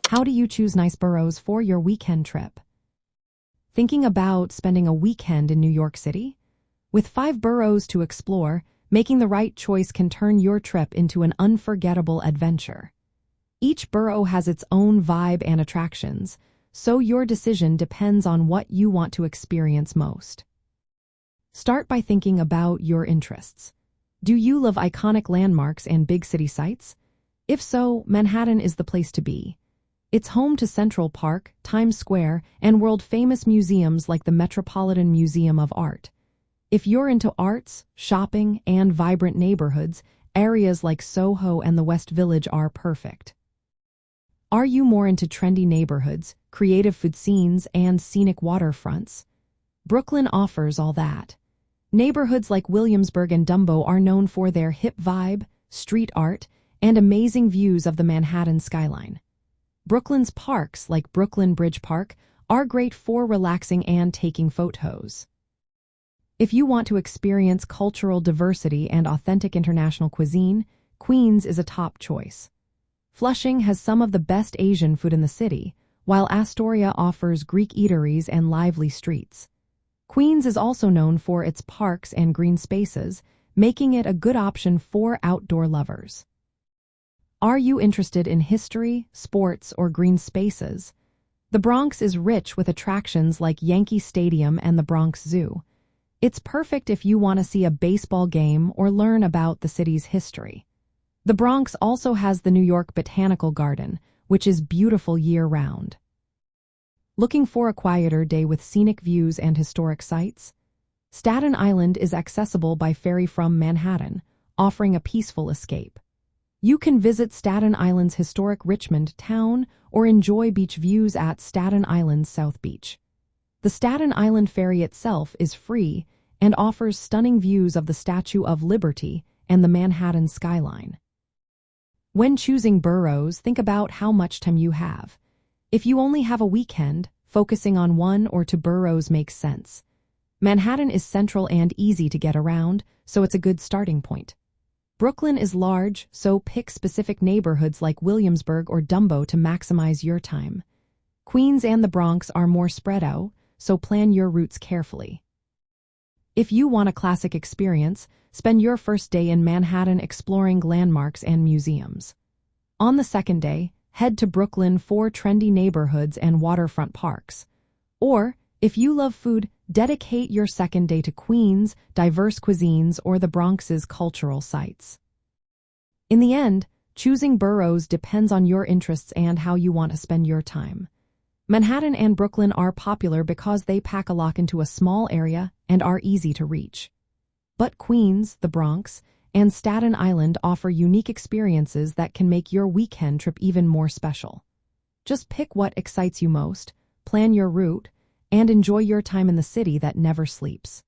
How do you choose nice boroughs for your weekend trip? Thinking about spending a weekend in New York City? With 5 boroughs to explore, making the right choice can turn your trip into an unforgettable adventure. Each borough has its own vibe and attractions, so your decision depends on what you want to experience most. Start by thinking about your interests. Do you love iconic landmarks and big city sights? If so, Manhattan is the place to be. It's home to Central Park, Times Square, and world-famous museums like the Metropolitan Museum of Art. If you're into arts, shopping, and vibrant neighborhoods, areas like Soho and the West Village are perfect. Are you more into trendy neighborhoods, creative food scenes, and scenic waterfronts? Brooklyn offers all that. Neighborhoods like Williamsburg and Dumbo are known for their hip vibe, street art, and amazing views of the Manhattan skyline. Brooklyn's parks, like Brooklyn Bridge Park, are great for relaxing and taking photos. If you want to experience cultural diversity and authentic international cuisine, Queens is a top choice. Flushing has some of the best Asian food in the city, while Astoria offers Greek eateries and lively streets. Queens is also known for its parks and green spaces, making it a good option for outdoor lovers. Are you interested in history, sports, or green spaces? The Bronx is rich with attractions like Yankee Stadium and the Bronx Zoo. It's perfect if you want to see a baseball game or learn about the city's history. The Bronx also has the New York Botanical Garden, which is beautiful year-round. Looking for a quieter day with scenic views and historic sites? Staten Island is accessible by ferry from Manhattan, offering a peaceful escape. You can visit Staten Island's historic Richmond town or enjoy beach views at Staten Island's South Beach. The Staten Island Ferry itself is free and offers stunning views of the Statue of Liberty and the Manhattan skyline. When choosing boroughs, think about how much time you have. If you only have a weekend, focusing on 1 or 2 boroughs makes sense. Manhattan is central and easy to get around, so it's a good starting point. Brooklyn is large, so pick specific neighborhoods like Williamsburg or Dumbo to maximize your time. Queens and the Bronx are more spread out, so plan your routes carefully. If you want a classic experience, spend your first day in Manhattan exploring landmarks and museums. On the second day, head to Brooklyn for trendy neighborhoods and waterfront parks. Or, if you love food, dedicate your second day to Queens, diverse cuisines, or the Bronx's cultural sites. In the end, choosing boroughs depends on your interests and how you want to spend your time. Manhattan and Brooklyn are popular because they pack a lot into a small area and are easy to reach. But Queens, the Bronx, and Staten Island offer unique experiences that can make your weekend trip even more special. Just pick what excites you most, plan your route, and enjoy your time in the city that never sleeps.